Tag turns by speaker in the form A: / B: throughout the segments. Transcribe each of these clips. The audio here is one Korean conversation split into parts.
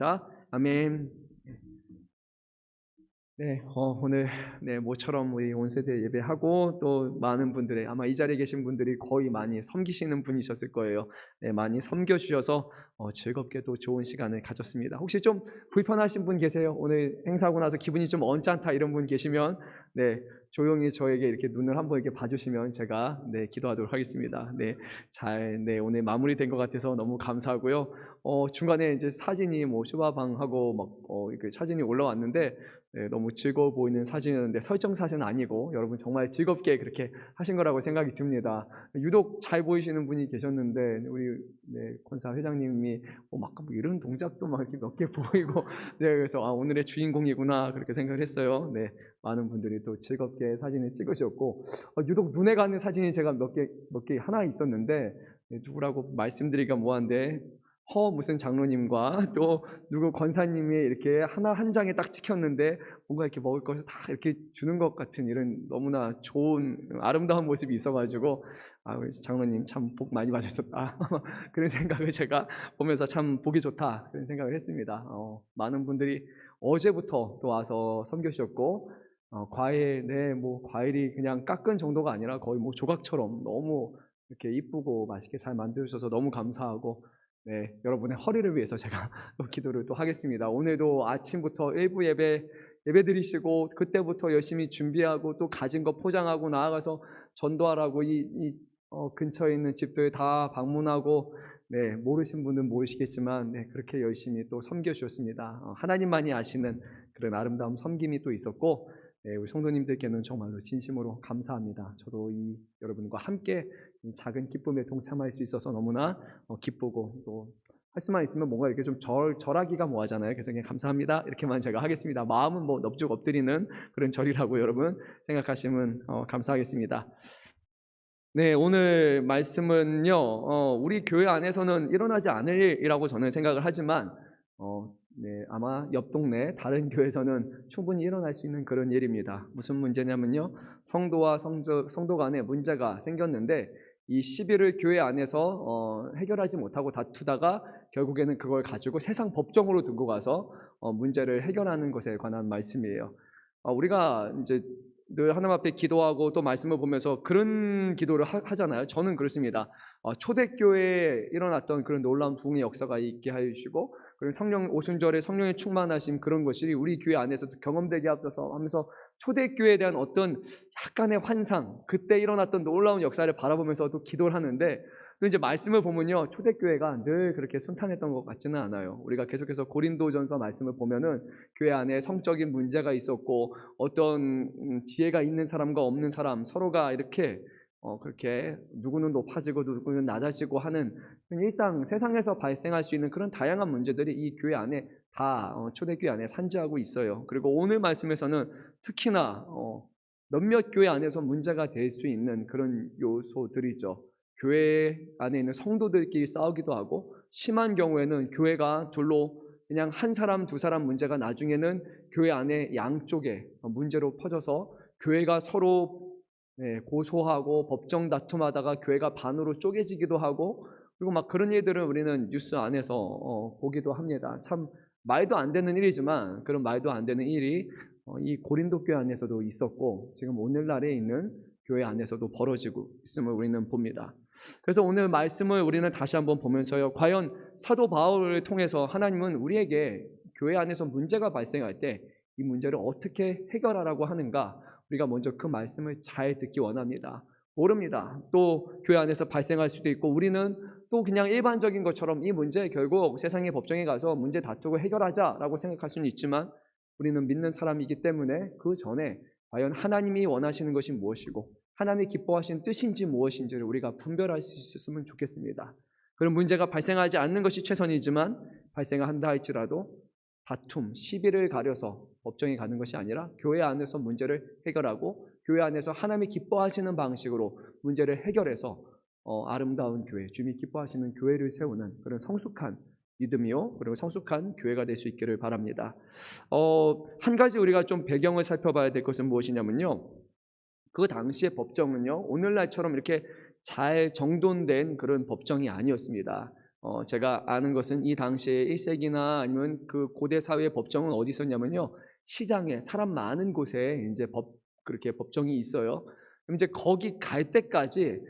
A: 자, 아멘. 네, 오늘 모처럼 우리 온세대 예배하고 또 많은 분들의 아마 이 자리에 계신 분들이 거의 많이 섬기시는 분이셨을 거예요. 네, 많이 섬겨주셔서 즐겁게 또 좋은 시간을 가졌습니다. 혹시 좀 불편하신 분 계세요? 오늘 행사하고 나서 기분이 좀 언짢다 이런 분 계시면 조용히 저에게 이렇게 눈을 한번 이렇게 봐주시면 제가 기도하도록 하겠습니다. 오늘 마무리된 것 같아서 너무 감사하고요. 중간에 이제 사진이 슈바방하고 막 이렇게 사진이 올라왔는데. 너무 즐거워 보이는 사진인데 설정 사진은 아니고 여러분 정말 즐겁게 그렇게 하신 거라고 생각이 듭니다. 유독 잘 보이시는 분이 계셨는데 우리 권사 회장님이 막 이런 동작도 막 이렇게 몇 개 보이고 그래서 오늘의 주인공이구나 그렇게 생각을 했어요. 많은 분들이 또 즐겁게 사진을 찍으셨고 유독 눈에 가는 사진이 제가 몇 개 하나 있었는데 누구라고 말씀드리기가 뭐한데 무슨 장로님과 또 누구 권사님이 이렇게 한 장에 딱 찍혔는데 뭔가 이렇게 먹을 것을 다 이렇게 주는 것 같은 이런 너무나 좋은 아름다운 모습이 있어가지고 우리 장로님 참 복 많이 받으셨다 그런 생각을 제가 보면서 참 보기 좋다 그런 생각을 했습니다. 많은 분들이 어제부터 또 와서 섬겨주셨고 과일이 그냥 깎은 정도가 아니라 거의 조각처럼 너무 이렇게 이쁘고 맛있게 잘 만들어주셔서 너무 감사하고 여러분의 허리를 위해서 제가 또 기도를 또 하겠습니다. 오늘도 아침부터 일부 예배 드리시고 그때부터 열심히 준비하고 또 가진 거 포장하고 나아가서 전도하라고 이 근처에 있는 집들 다 방문하고 모르신 분은 모르시겠지만 그렇게 열심히 또 섬겨주셨습니다. 하나님만이 아시는 그런 아름다운 섬김이 또 있었고 우리 성도님들께는 정말로 진심으로 감사합니다. 저도 여러분과 함께 이 작은 기쁨에 동참할 수 있어서 너무나 기쁘고 또 할 수만 있으면 뭔가 이렇게 좀 절하기가 뭐하잖아요. 그래서 그냥 감사합니다 이렇게만 제가 하겠습니다. 마음은 넙죽 엎드리는 그런 절이라고 여러분 생각하시면 감사하겠습니다. 오늘 말씀은요 우리 교회 안에서는 일어나지 않을 일이라고 저는 생각을 하지만 아마 옆 동네 다른 교회에서는 충분히 일어날 수 있는 그런 일입니다. 무슨 문제냐면요 성도와 성도 간에 문제가 생겼는데 이 시비를 교회 안에서 해결하지 못하고 다투다가 결국에는 그걸 가지고 세상 법정으로 두고 가서 문제를 해결하는 것에 관한 말씀이에요. 우리가 이제 늘 하나님 앞에 기도하고 또 말씀을 보면서 그런 기도를 하잖아요. 저는 그렇습니다. 초대교회에 일어났던 그런 놀라운 부흥의 역사가 있게 하시고 그리고 성령 오순절에 성령의 충만하심 그런 것이 우리 교회 안에서도 경험되게 앞서서 하면서 초대교회에 대한 어떤 약간의 환상 그때 일어났던 놀라운 역사를 바라보면서도 기도를 하는데 또 이제 말씀을 보면요 초대교회가 늘 그렇게 순탄했던 것 같지는 않아요. 우리가 계속해서 고린도전서 말씀을 보면은 교회 안에 성적인 문제가 있었고 어떤 지혜가 있는 사람과 없는 사람 서로가 이렇게 그렇게 누구는 높아지고 누구는 낮아지고 하는 일상 세상에서 발생할 수 있는 그런 다양한 문제들이 이 교회 안에 다 초대교회 안에 산재하고 있어요. 그리고 오늘 말씀에서는 특히나 몇몇 교회 안에서 문제가 될 수 있는 그런 요소들이죠. 교회 안에 있는 성도들끼리 싸우기도 하고 심한 경우에는 교회가 둘로 그냥 한 사람 두 사람 문제가 나중에는 교회 안에 양쪽에 문제로 퍼져서 교회가 서로 고소하고 법정 다툼하다가 교회가 반으로 쪼개지기도 하고 그리고 막 그런 일들을 우리는 뉴스 안에서 보기도 합니다. 참 말도 안 되는 일이지만 그런 말도 안 되는 일이 이 고린도 교회 안에서도 있었고 지금 오늘날에 있는 교회 안에서도 벌어지고 있음을 우리는 봅니다. 그래서 오늘 말씀을 우리는 다시 한번 보면서요 과연 사도 바울을 통해서 하나님은 우리에게 교회 안에서 문제가 발생할 때 이 문제를 어떻게 해결하라고 하는가 우리가 먼저 그 말씀을 잘 듣기 원합니다. 모릅니다. 또 교회 안에서 발생할 수도 있고 우리는 또 그냥 일반적인 것처럼 이 문제 결국 세상의 법정에 가서 문제 다투고 해결하자라고 생각할 수는 있지만 우리는 믿는 사람이기 때문에 그 전에 과연 하나님이 원하시는 것이 무엇이고 하나님이 기뻐하시는 뜻인지 무엇인지를 우리가 분별할 수 있었으면 좋겠습니다. 그런 문제가 발생하지 않는 것이 최선이지만 발생한다 할지라도 다툼, 시비를 가려서 법정에 가는 것이 아니라 교회 안에서 문제를 해결하고 교회 안에서 하나님이 기뻐하시는 방식으로 문제를 해결해서 아름다운 교회, 주님이 기뻐하시는 교회를 세우는 그런 성숙한 믿음이요 그리고 성숙한 교회가 될 수 있기를 바랍니다. 한 가지 우리가 좀 배경을 살펴봐야 될 것은 무엇이냐면요 그 당시의 법정은요 오늘날처럼 이렇게 잘 정돈된 그런 법정이 아니었습니다. 제가 아는 것은 이 당시에 1세기나 아니면 그 고대 사회의 법정은 어디 있었냐면요. 시장에 사람 많은 곳에 이제 그렇게 법정이 있어요. 그럼 이제 거기 갈 때까지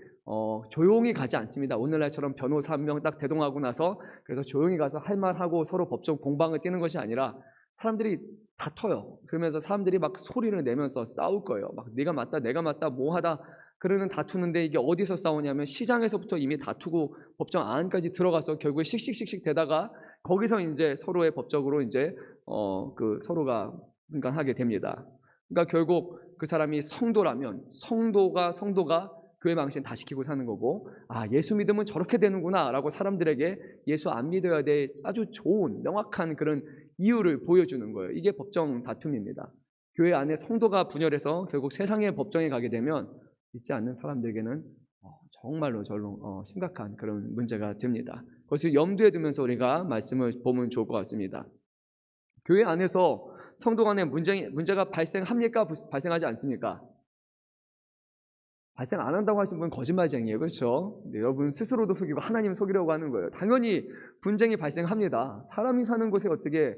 A: 조용히 가지 않습니다. 오늘날처럼 변호사 한 명 딱 대동하고 나서 그래서 조용히 가서 할 말하고 서로 법정 공방을 뛰는 것이 아니라 사람들이 다퉈요. 그러면서 사람들이 막 소리를 내면서 싸울 거예요. 막 네가 맞다, 내가 맞다, 뭐 하다 그러는 다투는데 이게 어디서 싸우냐면 시장에서부터 이미 다투고 법정 안까지 들어가서 결국에 씩씩씩씩 되다가 거기서 이제 서로의 법적으로 이제 그 서로가 분간하게 됩니다. 그러니까 결국 그 사람이 성도라면 성도가 교회 망신 다 시키고 사는 거고, 아, 예수 믿으면 저렇게 되는구나 라고 사람들에게 예수 안 믿어야 돼 아주 좋은 명확한 그런 이유를 보여주는 거예요. 이게 법정 다툼입니다. 교회 안에 성도가 분열해서 결국 세상의 법정에 가게 되면 믿지 않는 사람들에게는 정말로 심각한 그런 문제가 됩니다. 그것을 염두에 두면서 우리가 말씀을 보면 좋을 것 같습니다. 교회 안에서 성도 간에 문제가 발생합니까? 발생하지 않습니까? 발생 안 한다고 하신 분은 거짓말쟁이에요. 그렇죠? 네, 여러분 스스로도 속이고 하나님 속이려고 하는 거예요. 당연히 분쟁이 발생합니다. 사람이 사는 곳에 어떻게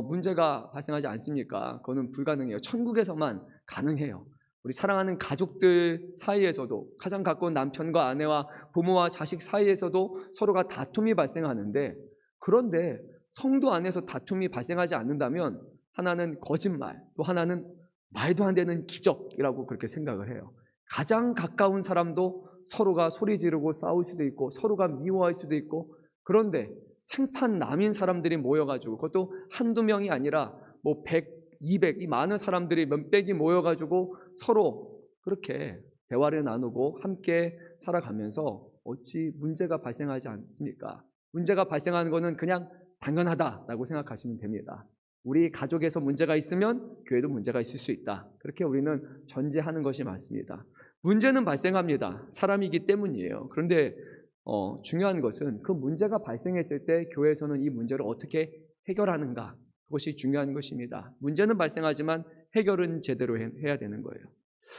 A: 문제가 발생하지 않습니까? 그거는 불가능해요. 천국에서만 가능해요. 우리 사랑하는 가족들 사이에서도, 가장 가까운 남편과 아내와 부모와 자식 사이에서도 서로가 다툼이 발생하는데, 그런데 성도 안에서 다툼이 발생하지 않는다면 하나는 거짓말, 또 하나는 말도 안 되는 기적이라고 그렇게 생각을 해요. 가장 가까운 사람도 서로가 소리 지르고 싸울 수도 있고 서로가 미워할 수도 있고, 그런데 생판 남인 사람들이 모여가지고, 그것도 한두 명이 아니라 뭐 100, 200 이 많은 사람들이 몇백이 모여가지고 서로 그렇게 대화를 나누고 함께 살아가면서 어찌 문제가 발생하지 않습니까? 문제가 발생하는 것은 그냥 당연하다라고 생각하시면 됩니다. 우리 가족에서 문제가 있으면 교회도 문제가 있을 수 있다. 그렇게 우리는 전제하는 것이 맞습니다. 문제는 발생합니다. 사람이기 때문이에요. 그런데 중요한 것은 그 문제가 발생했을 때 교회에서는 이 문제를 어떻게 해결하는가, 그것이 중요한 것입니다. 문제는 발생하지만 해결은 제대로 해야 되는 거예요.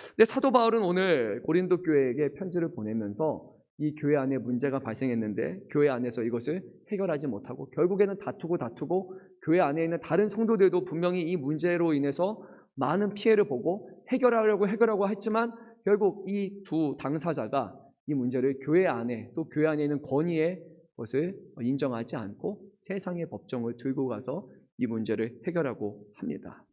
A: 근데 사도 바울은 오늘 고린도 교회에게 편지를 보내면서 이 교회 안에 문제가 발생했는데 교회 안에서 이것을 해결하지 못하고 결국에는 다투고 교회 안에 있는 다른 성도들도 분명히 이 문제로 인해서 많은 피해를 보고 해결하려고 했지만 결국 이 두 당사자가 이 문제를 교회 안에, 또 교회 안에 있는 권위의 것을 인정하지 않고 세상의 법정을 들고 가서 이 문제를 해결하고 합니다.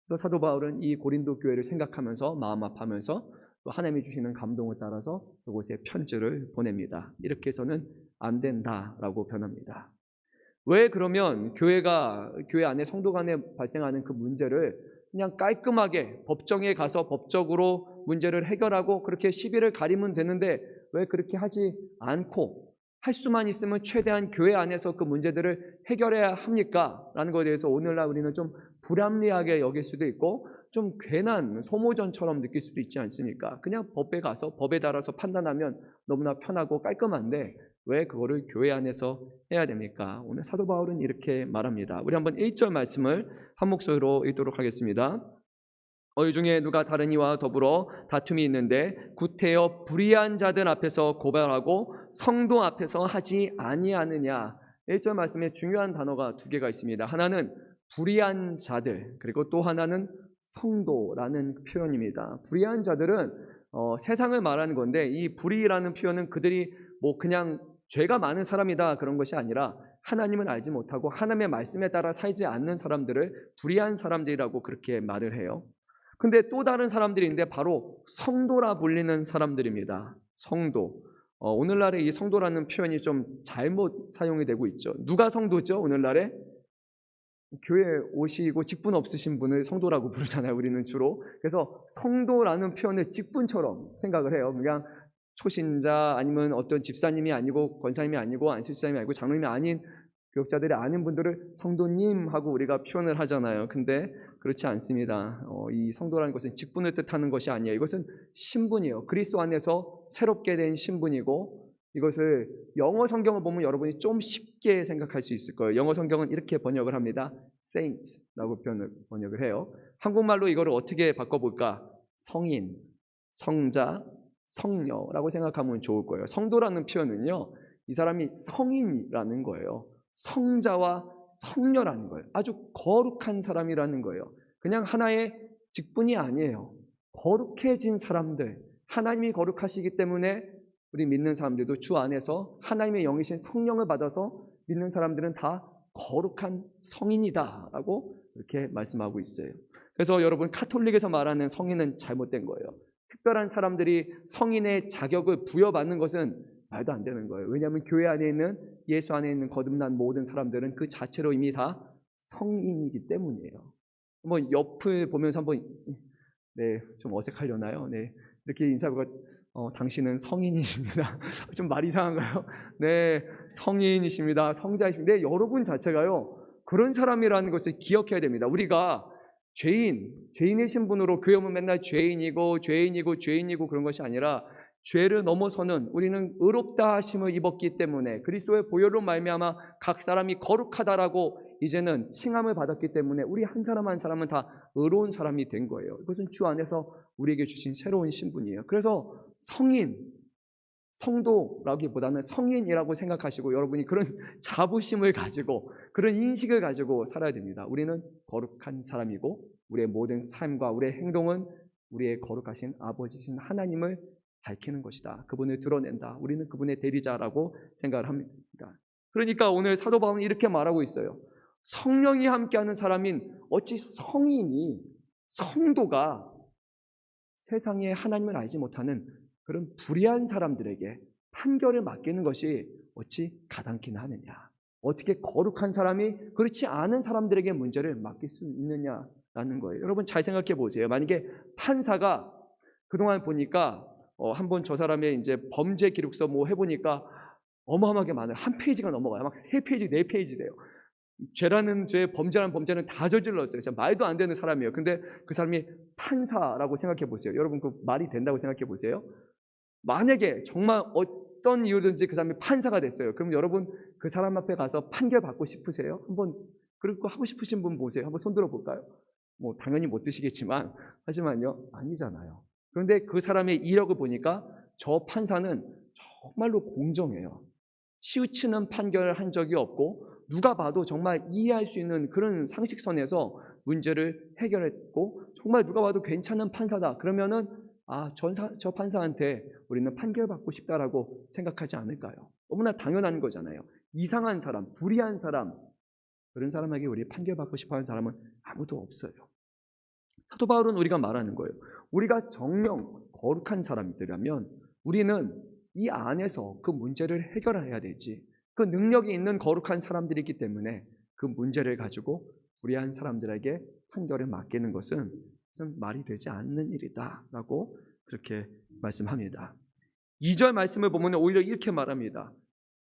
A: 그래서 사도 바울은 이 고린도 교회를 생각하면서 마음 아파하면서 또 하나님이 주시는 감동을 따라서 그곳에 편지를 보냅니다. 이렇게 해서는 안 된다라고 변합니다. 왜 그러면 교회 안에 성도 간에 발생하는 그 문제를 그냥 깔끔하게 법정에 가서 법적으로 문제를 해결하고 그렇게 시비를 가리면 되는데 왜 그렇게 하지 않고 할 수만 있으면 최대한 교회 안에서 그 문제들을 해결해야 합니까? 라는 것에 대해서 오늘날 우리는 좀 불합리하게 여길 수도 있고 좀 괜한 소모전처럼 느낄 수도 있지 않습니까? 그냥 법에 가서 법에 따라서 판단하면 너무나 편하고 깔끔한데 왜 그거를 교회 안에서 해야 됩니까? 오늘 사도 바울은 이렇게 말합니다. 우리 한번 1절 말씀을 한 목소리로 읽도록 하겠습니다. 너희 중에 누가 다른 이와 더불어 다툼이 있는데 구태여 불의한 자들 앞에서 고발하고 성도 앞에서 하지 아니하느냐. 1절 말씀에 중요한 단어가 두 개가 있습니다. 하나는 불의한 자들, 그리고 또 하나는 성도라는 표현입니다. 불의한 자들은 세상을 말하는 건데, 이 불의라는 표현은 그들이 뭐 그냥 죄가 많은 사람이다 그런 것이 아니라 하나님을 알지 못하고 하나님의 말씀에 따라 살지 않는 사람들을 불의한 사람들이라고 그렇게 말을 해요. 근데 또 다른 사람들이 있는데 바로 성도라 불리는 사람들입니다. 성도. 오늘날에 이 성도라는 표현이 좀 잘못 사용이 되고 있죠. 누가 성도죠? 오늘날에 교회 오시고 직분 없으신 분을 성도라고 부르잖아요. 우리는 주로. 그래서 성도라는 표현을 직분처럼 생각을 해요. 그냥 초신자 아니면 어떤 집사님이 아니고 권사님이 아니고 안수집사님이 아니고 장로님이 아닌 교역자들이 아는 분들을 성도님 하고 우리가 표현을 하잖아요. 근데 그렇지 않습니다. 이 성도라는 것은 직분을 뜻하는 것이 아니에요. 이것은 신분이에요. 그리스도 안에서 새롭게 된 신분이고, 이것을 영어 성경을 보면 여러분이 좀 쉽게 생각할 수 있을 거예요. 영어 성경은 이렇게 번역을 합니다. saint라고 번역을 해요. 한국말로 이거를 어떻게 바꿔볼까? 성인, 성자, 성녀라고 생각하면 좋을 거예요. 성도라는 표현은요, 이 사람이 성인이라는 거예요. 성자와 성녀라는 거예요. 아주 거룩한 사람이라는 거예요. 그냥 하나의 직분이 아니에요. 거룩해진 사람들, 하나님이 거룩하시기 때문에 우리 믿는 사람들도 주 안에서 하나님의 영이신 성령을 받아서 믿는 사람들은 다 거룩한 성인이다 라고 이렇게 말씀하고 있어요. 그래서 여러분, 카톨릭에서 말하는 성인은 잘못된 거예요. 특별한 사람들이 성인의 자격을 부여받는 것은 말도 안 되는 거예요. 왜냐하면 교회 안에 있는, 예수 안에 있는 거듭난 모든 사람들은 그 자체로 이미 다 성인이기 때문이에요. 한번 옆을 보면서 한번 좀 어색하려나요? 이렇게 인사하고 당신은 성인이십니다. 좀 말 이상한가요? 성인이십니다. 성자이십니다. 여러분 자체가요, 그런 사람이라는 것을 기억해야 됩니다. 우리가 죄인이신 분으로 교회 오면 맨날 죄인이고 그런 것이 아니라, 죄를 넘어서는 우리는 의롭다 하심을 입었기 때문에, 그리스도의 보혈로 말미암아 각 사람이 거룩하다라고 이제는 칭함을 받았기 때문에 우리 한 사람 한 사람은 다 의로운 사람이 된 거예요. 이것은 주 안에서 우리에게 주신 새로운 신분이에요. 그래서 성인, 성도라기보다는 성인이라고 생각하시고 여러분이 그런 자부심을 가지고 그런 인식을 가지고 살아야 됩니다. 우리는 거룩한 사람이고 우리의 모든 삶과 우리의 행동은 우리의 거룩하신 아버지신 하나님을 밝히는 것이다. 그분을 드러낸다. 우리는 그분의 대리자라고 생각을 합니다. 그러니까 오늘 사도 바울은 이렇게 말하고 있어요. 성령이 함께하는 사람인 어찌 성인이, 성도가 세상에 하나님을 알지 못하는 그런 불의한 사람들에게 판결을 맡기는 것이 어찌 가당키나 하느냐. 어떻게 거룩한 사람이 그렇지 않은 사람들에게 문제를 맡길 수 있느냐라는 거예요. 여러분 잘 생각해 보세요. 만약에 판사가 그동안 보니까 한번 저 사람의 이제 범죄 기록서 해보니까 어마어마하게 많아요. 한 페이지가 넘어가요. 막 3페이지, 4페이지 돼요. 죄라는 죄, 범죄라는 범죄는 다 저질렀어요. 진짜 말도 안 되는 사람이에요. 근데 그 사람이 판사라고 생각해 보세요. 여러분 그 말이 된다고 생각해 보세요. 만약에 정말 어떤 이유든지 그 사람이 판사가 됐어요. 그럼 여러분 그 사람 앞에 가서 판결 받고 싶으세요? 한번 그렇고 하고 싶으신 분 보세요. 한번 손 들어 볼까요? 당연히 못 드시겠지만, 하지만요, 아니잖아요. 그런데 그 사람의 이력을 보니까 저 판사는 정말로 공정해요. 치우치는 판결을 한 적이 없고 누가 봐도 정말 이해할 수 있는 그런 상식선에서 문제를 해결했고 정말 누가 봐도 괜찮은 판사다. 그러면은 저 판사한테 우리는 판결받고 싶다라고 생각하지 않을까요? 너무나 당연한 거잖아요. 이상한 사람, 불의한 사람, 그런 사람에게 우리 판결받고 싶어하는 사람은 아무도 없어요. 사도 바울은 우리가 말하는 거예요. 우리가 정령 거룩한 사람들이라면 우리는 이 안에서 그 문제를 해결해야 되지. 그 능력이 있는 거룩한 사람들이기 때문에 그 문제를 가지고 불의한 사람들에게 판결을 맡기는 것은 말이 되지 않는 일이다 라고 그렇게 말씀합니다. 2절 말씀을 보면 오히려 이렇게 말합니다.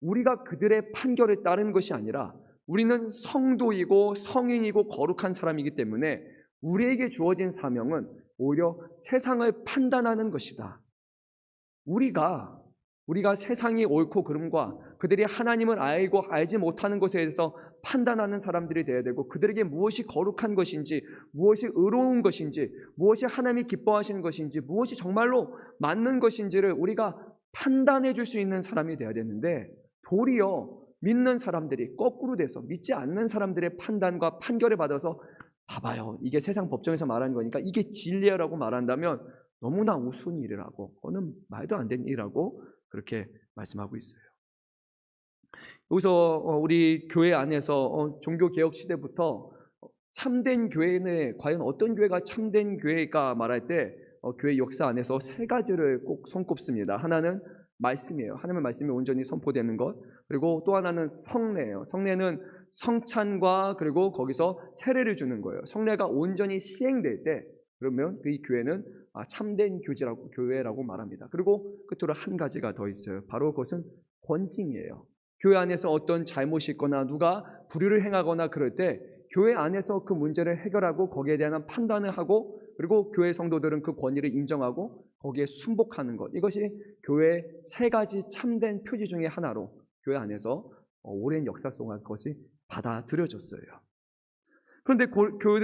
A: 우리가 그들의 판결에 따르는 것이 아니라 우리는 성도이고 성인이고 거룩한 사람이기 때문에 우리에게 주어진 사명은 오히려 세상을 판단하는 것이다. 우리가 세상이 옳고 그름과 그들이 하나님을 알고 알지 못하는 것에 대해서 판단하는 사람들이 되어야 되고, 그들에게 무엇이 거룩한 것인지, 무엇이 의로운 것인지, 무엇이 하나님이 기뻐하시는 것인지, 무엇이 정말로 맞는 것인지를 우리가 판단해 줄 수 있는 사람이 되어야 되는데, 도리어 믿는 사람들이 거꾸로 돼서 믿지 않는 사람들의 판단과 판결을 받아서 봐봐요, 이게 세상 법정에서 말하는 거니까 이게 진리라고 말한다면 너무나 우스운 일이라고, 그거는 말도 안 되는 일이라고 그렇게 말씀하고 있어요. 여기서 우리 교회 안에서 종교개혁 시대부터 참된 교회는 과연 어떤 교회가 참된 교회가 말할 때 교회 역사 안에서 3가지를 꼭 손꼽습니다. 하나는 말씀이에요. 하나님의 말씀이 온전히 선포되는 것. 그리고 또 하나는 성례예요. 성례는 성찬과 그리고 거기서 세례를 주는 거예요. 성례가 온전히 시행될 때 그러면 그 교회는 참된 교회라고 말합니다. 그리고 끝으로 한 가지가 더 있어요. 바로 그것은 권징이에요. 교회 안에서 어떤 잘못이 있거나 누가 불의를 행하거나 그럴 때 교회 안에서 그 문제를 해결하고 거기에 대한 판단을 하고, 그리고 교회 성도들은 그 권위를 인정하고 거기에 순복하는 것. 이것이 교회의 3가지 참된 표지 중에 하나로 교회 안에서 오랜 역사 동안 그것이 받아들여졌어요. 그런데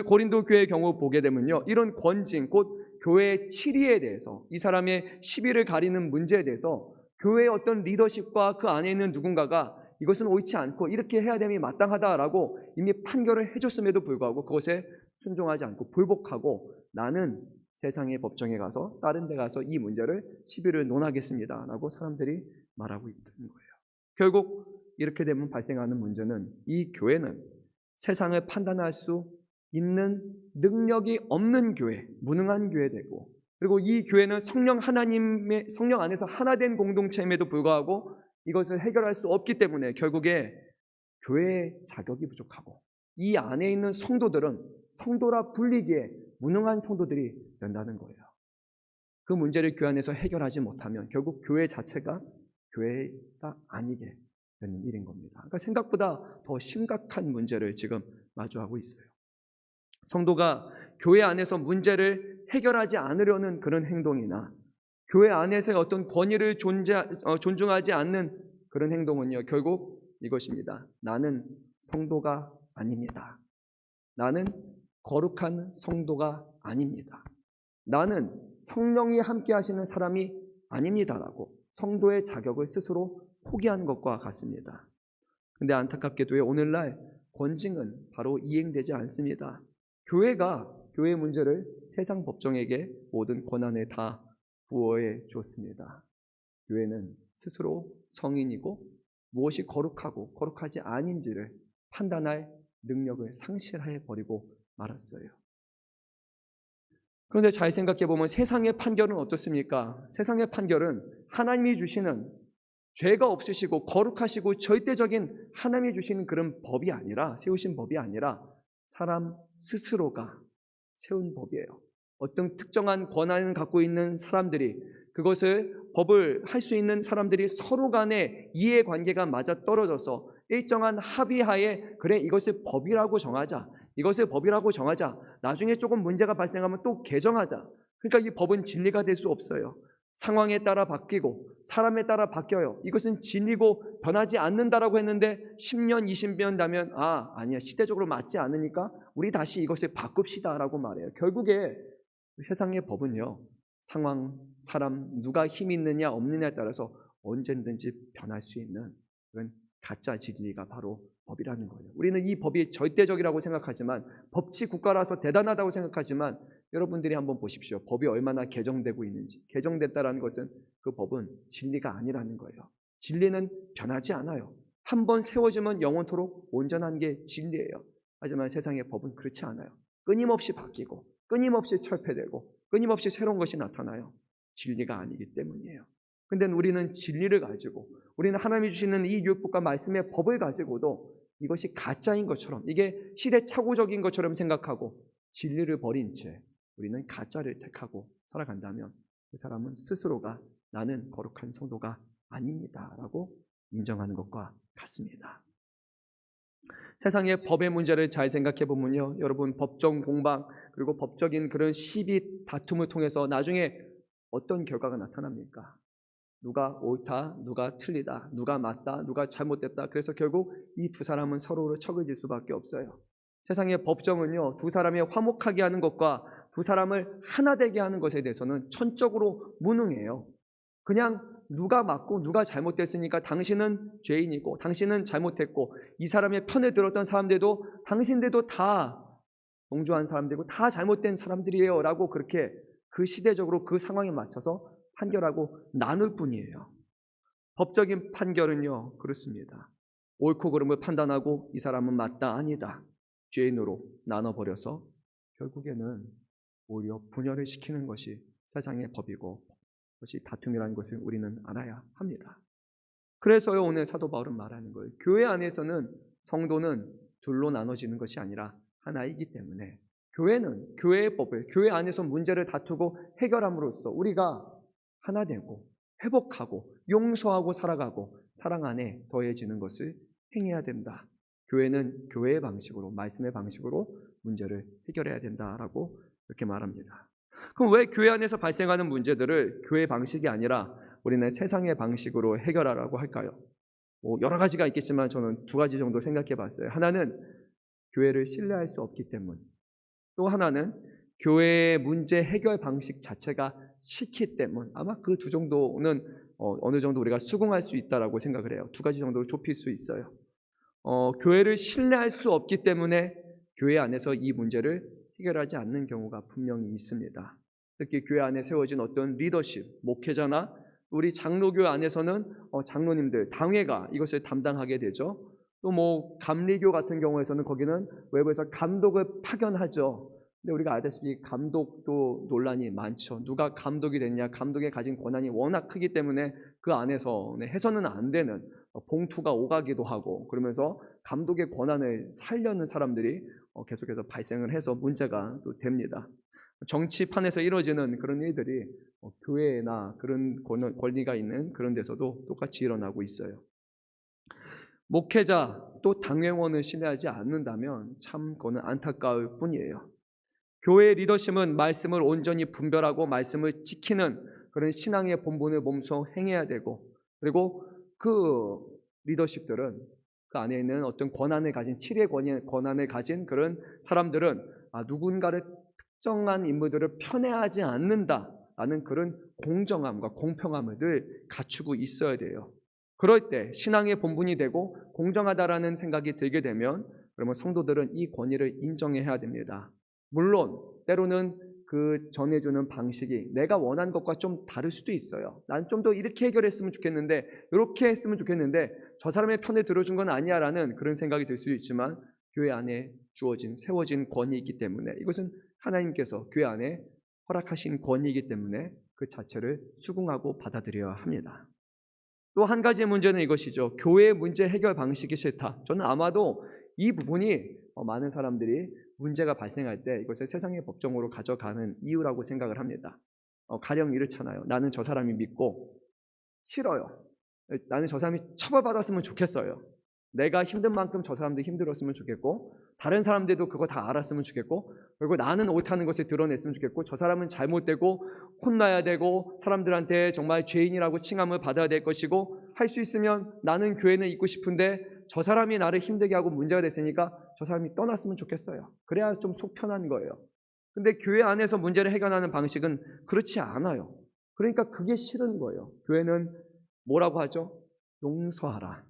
A: 고린도 교회의 경우 보게 되면요, 이런 권징, 곧 교회의 치리에 대해서, 이 사람의 시비를 가리는 문제에 대해서 교회의 어떤 리더십과 그 안에 있는 누군가가 이것은 옳지 않고 이렇게 해야 됨이 마땅하다라고 이미 판결을 해줬음에도 불구하고 그것에 순종하지 않고 불복하고 나는 세상의 법정에 가서 다른 데 가서 이 문제를 시비를 논하겠습니다 라고 사람들이 말하고 있는 거예요. 결국 이렇게 되면 발생하는 문제는 이 교회는 세상을 판단할 수 있는 능력이 없는 교회, 무능한 교회 되고, 그리고 이 교회는 성령 안에서 하나 된 공동체임에도 불구하고 이것을 해결할 수 없기 때문에 결국에 교회의 자격이 부족하고 이 안에 있는 성도들은 성도라 불리기에 무능한 성도들이 된다는 거예요. 그 문제를 교회 안에서 해결하지 못하면 결국 교회 자체가 교회가 아니게 되는 일인 겁니다. 그러니까 생각보다 더 심각한 문제를 지금 마주하고 있어요. 성도가 교회 안에서 문제를 해결하지 않으려는 그런 행동이나 교회 안에서의 어떤 권위를 존중하지 않는 그런 행동은요, 결국 이것입니다. 나는 성도가 아닙니다. 나는 거룩한 성도가 아닙니다. 나는 성령이 함께 하시는 사람이 아닙니다라고 성도의 자격을 스스로 포기한 것과 같습니다. 그런데 안타깝게도 오늘날 권징은 바로 이행되지 않습니다. 교회가 교회 문제를 세상 법정에게 모든 권한을 다 부어해 주었습니다. 교회는 스스로 성인이고 무엇이 거룩하고 거룩하지 아닌지를 판단할 능력을 상실해 버리고 말았어요. 그런데 잘 생각해 보면 세상의 판결은 어떻습니까? 세상의 판결은 하나님이 주시는 죄가 없으시고 거룩하시고 절대적인 하나님이 주시는 그런 법이 아니라, 세우신 법이 아니라 사람 스스로가 세운 법이에요. 어떤 특정한 권한을 갖고 있는 사람들이, 그것을 법을 할 수 있는 사람들이 서로 간의 이해관계가 맞아떨어져서 일정한 합의하에 그래 이것을 법이라고 정하자, 이것을 법이라고 정하자, 나중에 조금 문제가 발생하면 또 개정하자. 그러니까 이 법은 진리가 될 수 없어요. 상황에 따라 바뀌고 사람에 따라 바뀌어요. 이것은 진리고 변하지 않는다라고 했는데 10년, 20년 나면 아니야, 시대적으로 맞지 않으니까 우리 다시 이것을 바꿉시다라고 말해요. 결국에 세상의 법은요, 상황, 사람, 누가 힘이 있느냐 없느냐에 따라서 언제든지 변할 수 있는 그런 가짜 진리가 바로 법이라는 거예요. 우리는 이 법이 절대적이라고 생각하지만, 법치 국가라서 대단하다고 생각하지만, 여러분들이 한번 보십시오. 법이 얼마나 개정되고 있는지. 개정됐다는 것은 그 법은 진리가 아니라는 거예요. 진리는 변하지 않아요. 한번 세워지면 영원토록 온전한 게 진리예요. 하지만 세상의 법은 그렇지 않아요. 끊임없이 바뀌고 끊임없이 철폐되고 끊임없이 새로운 것이 나타나요. 진리가 아니기 때문이에요. 근데 우리는 진리를 가지고, 우리는 하나님이 주시는 이 율법과 말씀의 법을 가지고도 이것이 가짜인 것처럼, 이게 시대착오적인 것처럼 생각하고 진리를 버린 채 우리는 가짜를 택하고 살아간다면 그 사람은 스스로가 나는 거룩한 성도가 아닙니다 라고 인정하는 것과 같습니다. 세상의 법의 문제를 잘 생각해 보면요, 여러분, 법정 공방 그리고 법적인 그런 시비 다툼을 통해서 나중에 어떤 결과가 나타납니까? 누가 옳다, 누가 틀리다, 누가 맞다, 누가 잘못됐다. 그래서 결국 이 두 사람은 서로를 척을 질 수밖에 없어요. 세상의 법정은요, 두 사람이 화목하게 하는 것과 두 사람을 하나 되게 하는 것에 대해서는 천적으로 무능해요. 그냥 누가 맞고 누가 잘못됐으니까 당신은 죄인이고 당신은 잘못했고, 이 사람의 편을 들었던 사람들도 당신들도 다 동조한 사람들이고 다 잘못된 사람들이에요 라고 그렇게 그 시대적으로 그 상황에 맞춰서 판결하고 나눌 뿐이에요. 법적인 판결은요, 그렇습니다. 옳고 그름을 판단하고 이 사람은 맞다, 아니다, 죄인으로 나눠버려서 결국에는 오히려 분열을 시키는 것이 세상의 법이고 그것이 다툼이라는 것을 우리는 알아야 합니다. 그래서요, 오늘 사도 바울은 말하는 거예요. 교회 안에서는 성도는 둘로 나눠지는 것이 아니라 하나이기 때문에 교회는 교회의 법을, 교회 안에서 문제를 다투고 해결함으로써 우리가 하나 되고 회복하고 용서하고 살아가고 사랑 안에 더해지는 것을 행해야 된다. 교회는 교회의 방식으로, 말씀의 방식으로 문제를 해결해야 된다라고 이렇게 말합니다. 그럼 왜 교회 안에서 발생하는 문제들을 교회 방식이 아니라 우리는 세상의 방식으로 해결하라고 할까요? 여러 가지가 있겠지만 저는 두 가지 정도 생각해 봤어요. 하나는 교회를 신뢰할 수 없기 때문, 또 하나는 교회의 문제 해결 방식 자체가 싫기 때문. 아마 그 두 정도는 어느 정도 우리가 수긍할 수 있다라고 생각을 해요. 두 가지 정도로 좁힐 수 있어요. 교회를 신뢰할 수 없기 때문에 교회 안에서 이 문제를 해결하지 않는 경우가 분명히 있습니다. 특히 교회 안에 세워진 어떤 리더십, 목회자나 우리 장로교 안에서는 장로님들, 당회가 이것을 담당하게 되죠. 또 뭐 감리교 같은 경우에서는 거기는 외부에서 감독을 파견하죠. 근데 우리가 알다시피 감독도 논란이 많죠. 누가 감독이 됐냐, 감독의 가진 권한이 워낙 크기 때문에 그 안에서 해서는 안 되는 봉투가 오가기도 하고, 그러면서 감독의 권한을 살려는 사람들이 계속해서 발생을 해서 문제가 또 됩니다. 정치판에서 이루어지는 그런 일들이 교회나 그런 권리가 있는 그런 데서도 똑같이 일어나고 있어요. 목회자 또 당회원을 신뢰하지 않는다면 참 그거는 안타까울 뿐이에요. 교회 리더십은 말씀을 온전히 분별하고 말씀을 지키는 그런 신앙의 본분을 몸소 행해야 되고, 그리고 그 리더십들은 그 안에 있는 어떤 권한을 가진, 치리의 권한을 가진 그런 사람들은 누군가를 특정한 인물들을 편애하지 않는다라는 그런 공정함과 공평함을 늘 갖추고 있어야 돼요. 그럴 때 신앙의 본분이 되고 공정하다라는 생각이 들게 되면 그러면 성도들은 이 권위를 인정해야 됩니다. 물론 때로는 그 전해주는 방식이 내가 원하는 것과 좀 다를 수도 있어요. 난 좀 더 이렇게 해결했으면 좋겠는데, 이렇게 했으면 좋겠는데 저 사람의 편을 들어준 건 아니야 라는 그런 생각이 들 수 있지만, 교회 안에 주어진 세워진 권위이기 때문에, 이것은 하나님께서 교회 안에 허락하신 권위이기 때문에 그 자체를 수긍하고 받아들여야 합니다. 또 한 가지의 문제는 이것이죠. 교회의 문제 해결 방식이 싫다. 저는 아마도 이 부분이 많은 사람들이 문제가 발생할 때 이것을 세상의 법정으로 가져가는 이유라고 생각을 합니다. 가령 이렇잖아요. 나는 저 사람이 믿고 싫어요. 나는 저 사람이 처벌받았으면 좋겠어요. 내가 힘든 만큼 저 사람도 힘들었으면 좋겠고, 다른 사람들도 그거 다 알았으면 좋겠고, 그리고 나는 옳다는 것을 드러냈으면 좋겠고, 저 사람은 잘못되고 혼나야 되고 사람들한테 정말 죄인이라고 칭함을 받아야 될 것이고, 할 수 있으면 나는 교회는 있고 싶은데 저 사람이 나를 힘들게 하고 문제가 됐으니까 저 사람이 떠났으면 좋겠어요. 그래야 좀 속 편한 거예요. 근데 교회 안에서 문제를 해결하는 방식은 그렇지 않아요. 그러니까 그게 싫은 거예요. 교회는 뭐라고 하죠? 용서하라,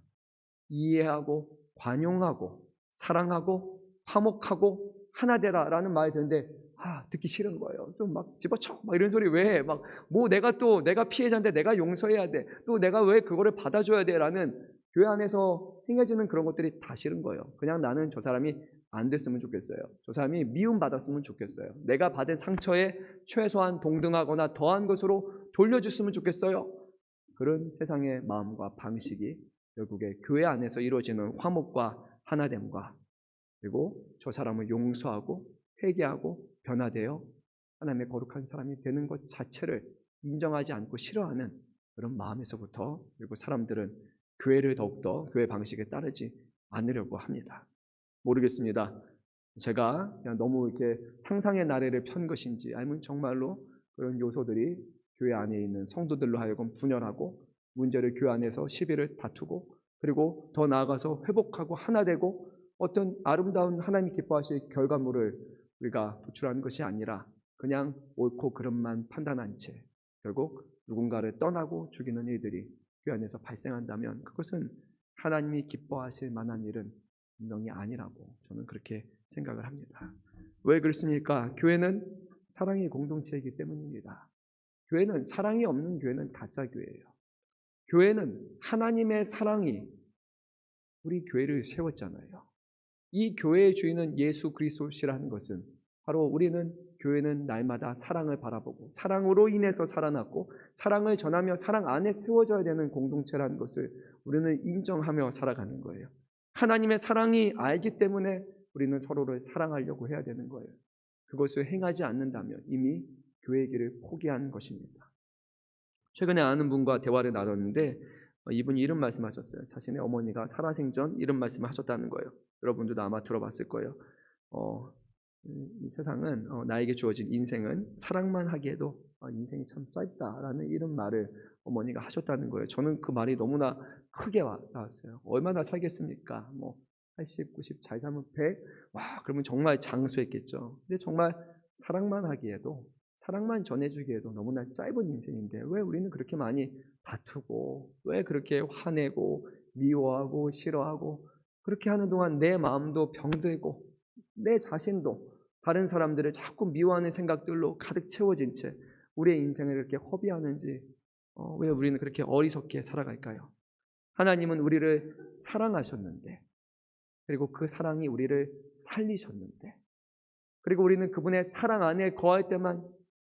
A: 이해하고 관용하고 사랑하고 화목하고 하나 되라라는 말이 드는데 듣기 싫은 거예요. 좀 막 집어쳐 막 이런 소리 왜 해? 막 뭐 내가 피해자인데 내가 용서해야 돼. 또 내가 왜 그거를 받아줘야 돼라는 교회 안에서 행해지는 그런 것들이 다 싫은 거예요. 그냥 나는 저 사람이 안 됐으면 좋겠어요. 저 사람이 미움받았으면 좋겠어요. 내가 받은 상처에 최소한 동등하거나 더한 것으로 돌려줬으면 좋겠어요. 그런 세상의 마음과 방식이 결국에 교회 안에서 이루어지는 화목과 하나됨과, 그리고 저 사람을 용서하고 회개하고 변화되어 하나님의 거룩한 사람이 되는 것 자체를 인정하지 않고 싫어하는 그런 마음에서부터, 그리고 사람들은 교회를 더욱더 교회 방식에 따르지 않으려고 합니다. 모르겠습니다. 제가 그냥 너무 이렇게 상상의 나래를 편 것인지, 아니면 정말로 그런 요소들이 교회 안에 있는 성도들로 하여금 분열하고 문제를 교회 안에서 시비를 다투고, 그리고 더 나아가서 회복하고 하나 되고 어떤 아름다운 하나님이 기뻐하실 결과물을 우리가 도출하는 것이 아니라 그냥 옳고 그름만 판단한 채 결국 누군가를 떠나고 죽이는 일들이 교회 안에서 발생한다면 그것은 하나님이 기뻐하실 만한 일은 분명히 아니라고 저는 그렇게 생각을 합니다. 왜 그렇습니까? 교회는 사랑의 공동체이기 때문입니다. 교회는 사랑이 없는 교회는 가짜 교회예요. 교회는 하나님의 사랑이 우리 교회를 세웠잖아요. 이 교회의 주인은 예수 그리스도시라는 것은 바로 우리는 교회는 날마다 사랑을 바라보고 사랑으로 인해서 살아났고 사랑을 전하며 사랑 안에 세워져야 되는 공동체라는 것을 우리는 인정하며 살아가는 거예요. 하나님의 사랑이 알기 때문에 우리는 서로를 사랑하려고 해야 되는 거예요. 그것을 행하지 않는다면 이미 교회의 길을 포기한 것입니다. 최근에 아는 분과 대화를 나눴는데 이분이 이런 말씀하셨어요. 자신의 어머니가 살아생전 이런 말씀을 하셨다는 거예요. 여러분들도 아마 들어봤을 거예요. 이 세상은 나에게 주어진 인생은 사랑만 하기에도 인생이 참 짧다라는 이런 말을 어머니가 하셨다는 거예요. 저는 그 말이 너무나 크게 와닿았어요. 얼마나 살겠습니까? 80, 90, 잘 살면 100? 와, 그러면 정말 장수했겠죠. 근데 정말 사랑만 하기에도 사랑만 전해주기에도 너무나 짧은 인생인데 왜 우리는 그렇게 많이 다투고 왜 그렇게 화내고 미워하고 싫어하고 그렇게 하는 동안 내 마음도 병들고 내 자신도 다른 사람들을 자꾸 미워하는 생각들로 가득 채워진 채 우리의 인생을 이렇게 허비하는지 왜 우리는 그렇게 어리석게 살아갈까요? 하나님은 우리를 사랑하셨는데 그리고 그 사랑이 우리를 살리셨는데 그리고 우리는 그분의 사랑 안에 거할 때만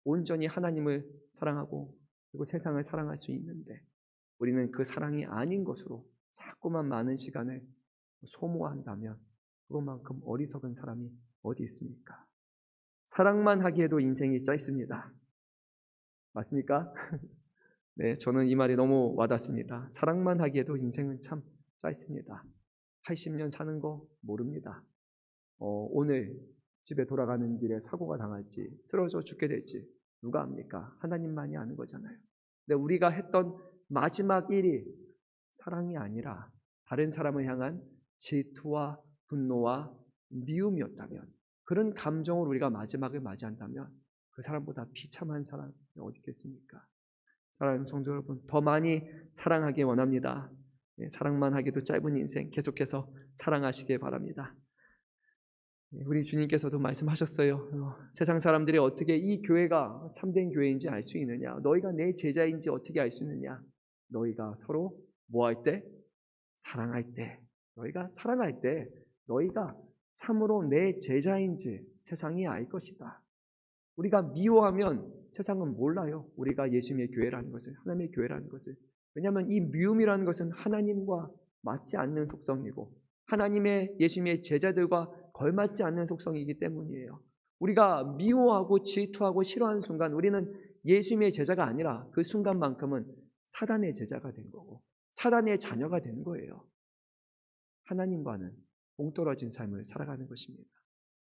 A: 온전히 하나님을 사랑하고 그리고 세상을 사랑할 수 있는데 우리는 그 사랑이 아닌 것으로 자꾸만 많은 시간을 소모한다면 그것만큼 어리석은 사람이 어디 있습니까? 사랑만 하기에도 인생이 짧습니다. 맞습니까? 네, 저는 이 말이 너무 와닿습니다. 사랑만 하기에도 인생은 참 짧습니다. 80년 사는 거 모릅니다. 오늘 집에 돌아가는 길에 사고가 당할지 쓰러져 죽게 될지 누가 압니까? 하나님만이 아는 거잖아요. 근데 우리가 했던 마지막 일이 사랑이 아니라 다른 사람을 향한 질투와 분노와 미움이었다면 그런 감정을 우리가 마지막을 맞이한다면 그 사람보다 비참한 사람이 어디 있겠습니까? 사랑하는 성도 여러분, 더 많이 사랑하기 원합니다. 사랑만 하기도 짧은 인생 계속해서 사랑하시길 바랍니다. 우리 주님께서도 말씀하셨어요. 세상 사람들이 어떻게 이 교회가 참된 교회인지 알 수 있느냐? 너희가 내 제자인지 어떻게 알 수 있느냐? 너희가 서로 뭐 할 때? 사랑할 때. 너희가 사랑할 때 너희가 참으로 내 제자인지 세상이 알 것이다. 우리가 미워하면 세상은 몰라요. 우리가 예수님의 교회라는 것을, 하나님의 교회라는 것을. 왜냐하면 이 미움이라는 것은 하나님과 맞지 않는 속성이고 하나님의 예수님의 제자들과 걸맞지 않는 속성이기 때문이에요. 우리가 미워하고 질투하고 싫어하는 순간 우리는 예수님의 제자가 아니라 그 순간만큼은 사단의 제자가 된 거고 사단의 자녀가 된 거예요. 하나님과는 동떨어진 삶을 살아가는 것입니다.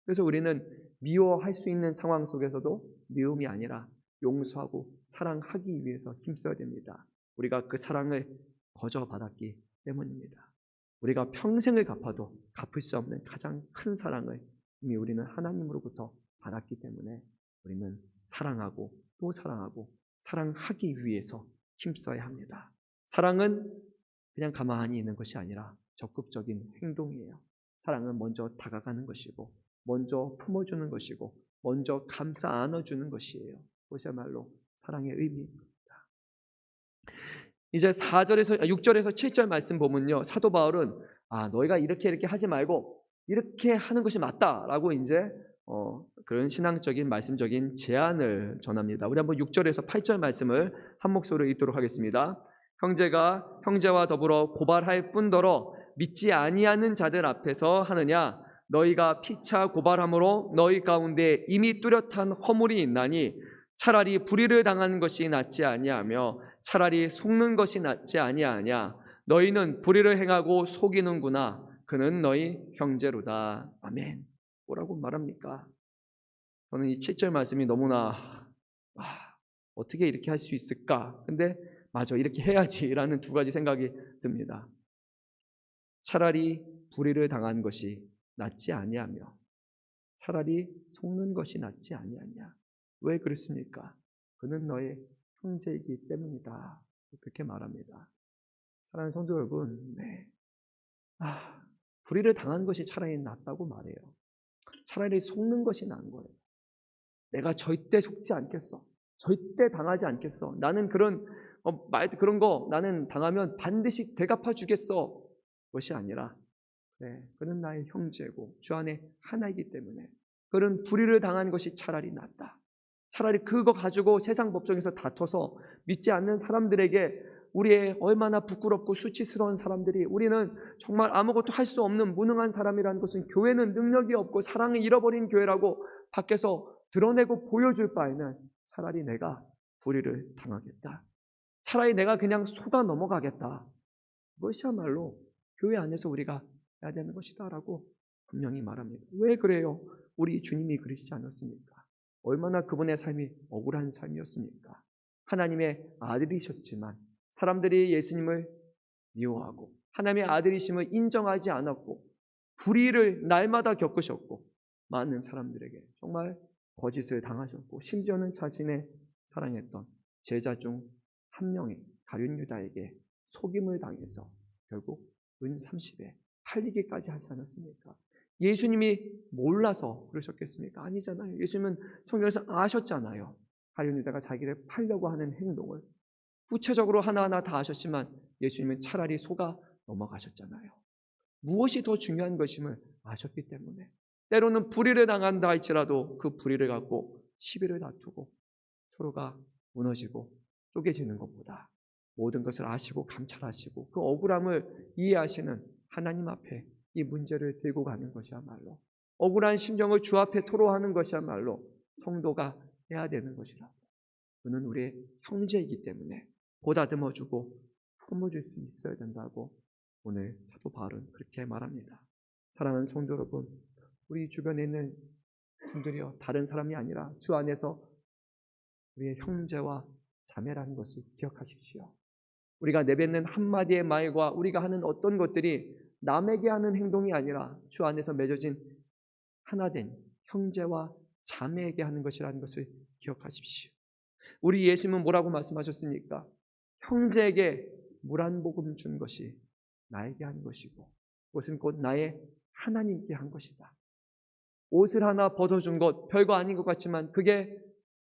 A: 그래서 우리는 미워할 수 있는 상황 속에서도 미움이 아니라 용서하고 사랑하기 위해서 힘써야 됩니다. 우리가 그 사랑을 거저 받았기 때문입니다. 우리가 평생을 갚아도 갚을 수 없는 가장 큰 사랑을 이미 우리는 하나님으로부터 받았기 때문에 우리는 사랑하고 또 사랑하고 사랑하기 위해서 힘써야 합니다. 사랑은 그냥 가만히 있는 것이 아니라 적극적인 행동이에요. 사랑은 먼저 다가가는 것이고 먼저 품어주는 것이고 먼저 감싸 안아주는 것이에요. 그것이야말로 사랑의 의미입니다. 이제 6절에서 7절 말씀 보면요, 사도 바울은 너희가 이렇게 하지 말고 이렇게 하는 것이 맞다라고 이제 그런 신앙적인 말씀적인 제안을 전합니다. 우리 한번 6절에서 8절 말씀을 한 목소리로 읽도록 하겠습니다. 형제가 형제와 더불어 고발할 뿐더러 믿지 아니하는 자들 앞에서 하느냐? 너희가 피차 고발함으로 너희 가운데 이미 뚜렷한 허물이 있나니 차라리 불의를 당하는 것이 낫지 아니하며 차라리 속는 것이 낫지 아니하냐. 너희는 불의를 행하고 속이는구나. 그는 너희 형제로다. 아멘. 뭐라고 말합니까? 저는 이 7절 말씀이 너무나 어떻게 이렇게 할 수 있을까? 근데 맞아, 이렇게 해야지라는 두 가지 생각이 듭니다. 차라리 불의를 당한 것이 낫지 아니하며 차라리 속는 것이 낫지 아니하냐. 왜 그렇습니까? 그는 너의 형제이기 때문이다. 그렇게 말합니다. 사랑하는 성도 여러분, 불의를 당한 것이 차라리 낫다고 말해요. 차라리 속는 것이 나은 거예요. 내가 절대 속지 않겠어. 절대 당하지 않겠어. 나는 그런 거 나는 당하면 반드시 되갚아 주겠어. 그것이 아니라 그는 나의 형제고 주 안에 하나이기 때문에 그는 불의를 당한 것이 차라리 낫다. 차라리 그거 가지고 세상 법정에서 다퉈서 믿지 않는 사람들에게 우리의 얼마나 부끄럽고 수치스러운 사람들이 우리는 정말 아무것도 할 수 없는 무능한 사람이라는 것은 교회는 능력이 없고 사랑을 잃어버린 교회라고 밖에서 드러내고 보여줄 바에는 차라리 내가 불의를 당하겠다. 차라리 내가 그냥 속아 넘어가겠다. 그것이야말로 교회 안에서 우리가 해야 되는 것이다라고 분명히 말합니다. 왜 그래요? 우리 주님이 그러시지 않았습니까? 얼마나 그분의 삶이 억울한 삶이었습니까? 하나님의 아들이셨지만 사람들이 예수님을 미워하고 하나님의 아들이심을 인정하지 않았고 불의를 날마다 겪으셨고 많은 사람들에게 정말 거짓을 당하셨고 심지어는 자신의 사랑했던 제자 중 한 명이 가룟 유다에게 속임을 당해서 결국 은 30에 팔리기까지 하지 않았습니까? 예수님이 몰라서 그러셨겠습니까? 아니잖아요. 예수님은 성경에서 아셨잖아요. 가룟 유다가 자기를 팔려고 하는 행동을 구체적으로 하나하나 다 아셨지만 예수님은 차라리 속아 넘어가셨잖아요. 무엇이 더 중요한 것임을 아셨기 때문에 때로는 불의를 당한다 할지라도 그 불의를 갖고 시비를 다투고 서로가 무너지고 쪼개지는 것보다 모든 것을 아시고 감찰하시고 그 억울함을 이해하시는 하나님 앞에 이 문제를 들고 가는 것이야말로 억울한 심정을 주 앞에 토로하는 것이야말로 성도가 해야 되는 것이라고. 그는 우리의 형제이기 때문에 보다듬어주고 품어줄 수 있어야 된다고 오늘 사도 바울은 그렇게 말합니다. 사랑하는 성도 여러분, 우리 주변에 있는 분들이요, 다른 사람이 아니라 주 안에서 우리의 형제와 자매라는 것을 기억하십시오. 우리가 내뱉는 한마디의 말과 우리가 하는 어떤 것들이 남에게 하는 행동이 아니라 주 안에서 맺어진 하나된 형제와 자매에게 하는 것이라는 것을 기억하십시오. 우리 예수님은 뭐라고 말씀하셨습니까? 형제에게 물 한 모금 준 것이 나에게 한 것이고 그것은 곧 나의 하나님께 한 것이다. 옷을 하나 벗어준 것 별거 아닌 것 같지만 그게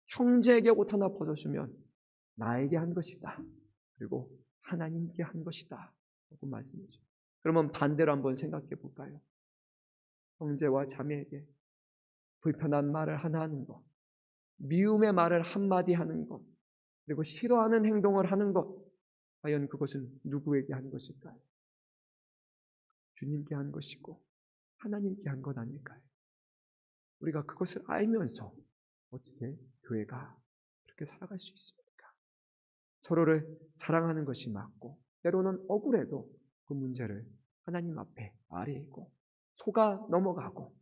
A: 형제에게 옷 하나 벗어주면 나에게 한 것이다. 그리고 하나님께 한 것이다. 라고 말씀이죠. 그러면 반대로 한번 생각해 볼까요? 형제와 자매에게 불편한 말을 하나 하는 것, 미움의 말을 한마디 하는 것, 그리고 싫어하는 행동을 하는 것, 과연 그것은 누구에게 한 것일까요? 주님께 한 것이고 하나님께 한 것 아닐까요? 우리가 그것을 알면서 어떻게 교회가 그렇게 살아갈 수 있습니까? 서로를 사랑하는 것이 맞고 때로는 억울해도 그 문제를 하나님 앞에 아뢰고 속아 넘어가고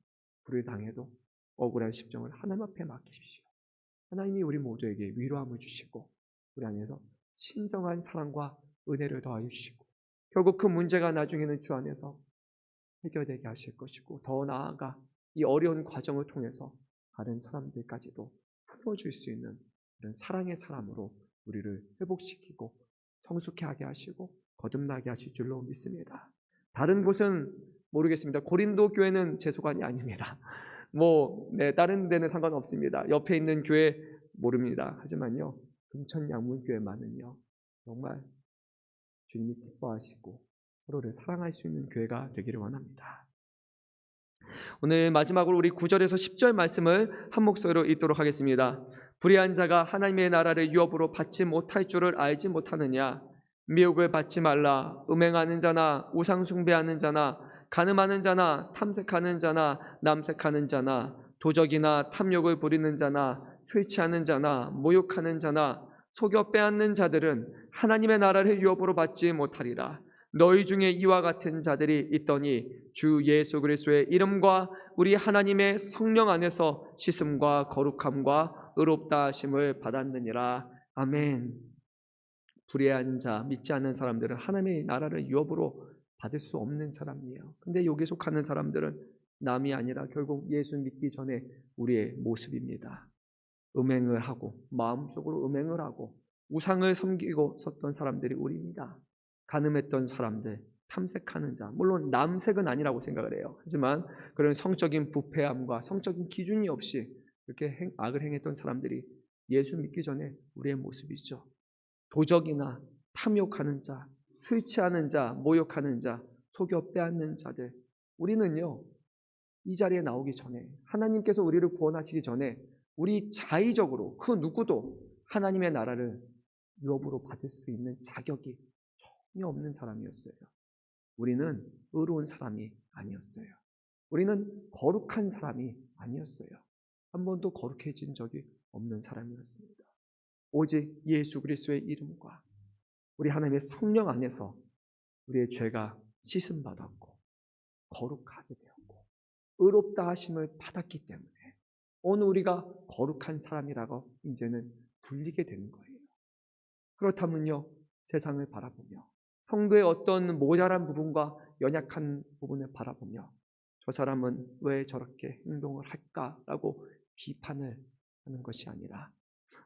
A: 불을 당해도 억울한 심정을 하나님 앞에 맡기십시오. 하나님이 우리 모두에게 위로함을 주시고 우리 안에서 신정한 사랑과 은혜를 더하여 주시고 결국 그 문제가 나중에는 주 안에서 해결되게 하실 것이고 더 나아가 이 어려운 과정을 통해서 다른 사람들까지도 품어줄 수 있는 그런 사랑의 사람으로 우리를 회복시키고 성숙해 하게 하시고 거듭나게 하실 줄로 믿습니다. 다른 곳은 모르겠습니다. 고린도 교회는 제 소관이 아닙니다. 다른 데는 상관없습니다. 옆에 있는 교회 모릅니다. 하지만요, 금천양문교회만은요, 정말 주님이 기뻐하시고 서로를 사랑할 수 있는 교회가 되기를 원합니다. 오늘 마지막으로 우리 9절에서 10절 말씀을 한 목소리로 읽도록 하겠습니다. 불의한 자가 하나님의 나라를 유업으로 받지 못할 줄을 알지 못하느냐? 미혹을 받지 말라. 음행하는 자나 우상 숭배하는 자나 간음하는 자나 탐색하는 자나 남색하는 자나 도적이나 탐욕을 부리는 자나 술 취하는 자나 모욕하는 자나 속여 빼앗는 자들은 하나님의 나라를 유업으로 받지 못하리라. 너희 중에 이와 같은 자들이 있더니 주 예수 그리스도의 이름과 우리 하나님의 성령 안에서 씻음과 거룩함과 의롭다 하심을 받았느니라. 아멘. 불의한 자, 믿지 않는 사람들은 하나님의 나라를 유업으로 받을 수 없는 사람이에요. 근데 여기 속하는 사람들은 남이 아니라 결국 예수 믿기 전에 우리의 모습입니다. 음행을 하고 마음속으로 음행을 하고 우상을 섬기고 섰던 사람들이 우리입니다. 간음했던 사람들, 탐색하는 자, 물론 남색은 아니라고 생각을 해요. 하지만 그런 성적인 부패함과 성적인 기준이 없이 그렇게 악을 행했던 사람들이 예수 믿기 전에 우리의 모습이죠. 도적이나 탐욕하는 자, 술 취하는 자, 모욕하는 자, 속여 빼앗는 자들, 우리는요 이 자리에 나오기 전에 하나님께서 우리를 구원하시기 전에 우리 자의적으로 그 누구도 하나님의 나라를 유업으로 받을 수 있는 자격이 전혀 없는 사람이었어요. 우리는 의로운 사람이 아니었어요. 우리는 거룩한 사람이 아니었어요. 한 번도 거룩해진 적이 없는 사람이었습니다. 오직 예수 그리스도의 이름과 우리 하나님의 성령 안에서 우리의 죄가 씻음받았고 거룩하게 되었고 의롭다 하심을 받았기 때문에 오늘 우리가 거룩한 사람이라고 이제는 불리게 되는 거예요. 그렇다면요, 세상을 바라보며 성도의 어떤 모자란 부분과 연약한 부분을 바라보며 저 사람은 왜 저렇게 행동을 할까라고 비판을 하는 것이 아니라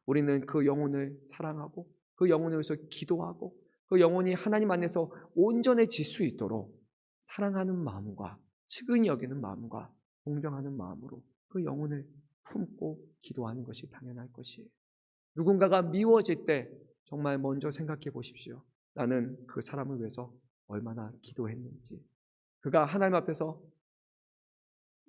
A: 우리는 그 영혼을 사랑하고 그 영혼을 위해서 기도하고 그 영혼이 하나님 안에서 온전해질 수 있도록 사랑하는 마음과 측은히 여기는 마음과 동정하는 마음으로 그 영혼을 품고 기도하는 것이 당연할 것이에요. 누군가가 미워질 때 정말 먼저 생각해 보십시오. 나는 그 사람을 위해서 얼마나 기도했는지. 그가 하나님 앞에서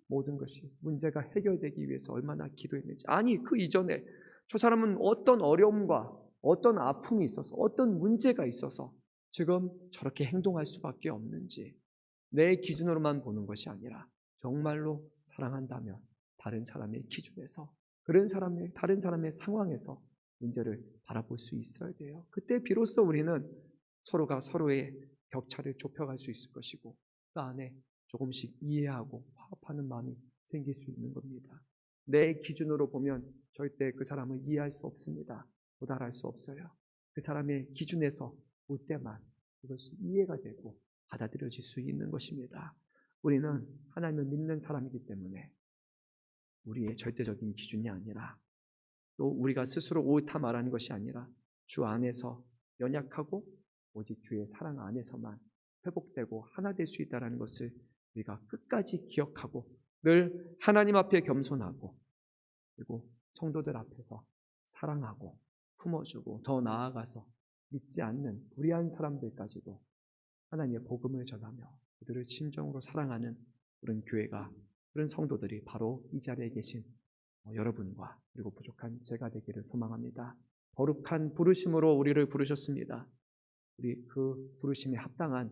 A: 모든 것이 문제가 해결되기 위해서 얼마나 기도했는지. 아니, 그 이전에 저 사람은 어떤 어려움과 어떤 아픔이 있어서 어떤 문제가 있어서 지금 저렇게 행동할 수밖에 없는지 내 기준으로만 보는 것이 아니라 정말로 사랑한다면 다른 사람의 기준에서 다른 사람의 상황에서 문제를 바라볼 수 있어야 돼요. 그때 비로소 우리는 서로가 서로의 격차를 좁혀갈 수 있을 것이고 그 안에 조금씩 이해하고 화합하는 마음이 생길 수 있는 겁니다. 내 기준으로 보면 절대 그 사람을 이해할 수 없습니다. 도달할 수 없어요. 그 사람의 기준에서 볼 때만 그것이 이해가 되고 받아들여질 수 있는 것입니다. 우리는 하나님을 믿는 사람이기 때문에 우리의 절대적인 기준이 아니라 또 우리가 스스로 옳다 말하는 것이 아니라 주 안에서 연약하고 오직 주의 사랑 안에서만 회복되고 하나 될 수 있다는 것을 우리가 끝까지 기억하고 늘 하나님 앞에 겸손하고 그리고 성도들 앞에서 사랑하고 품어주고 더 나아가서 믿지 않는 불의한 사람들까지도 하나님의 복음을 전하며 그들을 진정으로 사랑하는 그런 교회가 그런 성도들이 바로 이 자리에 계신 여러분과 그리고 부족한 제가 되기를 소망합니다. 거룩한 부르심으로 우리를 부르셨습니다. 우리 그 부르심에 합당한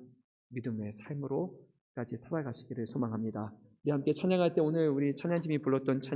A: 믿음의 삶으로까지 살아가시기를 소망합니다. 우리 함께 찬양할 때 오늘 우리 찬양팀이 불렀던 찬양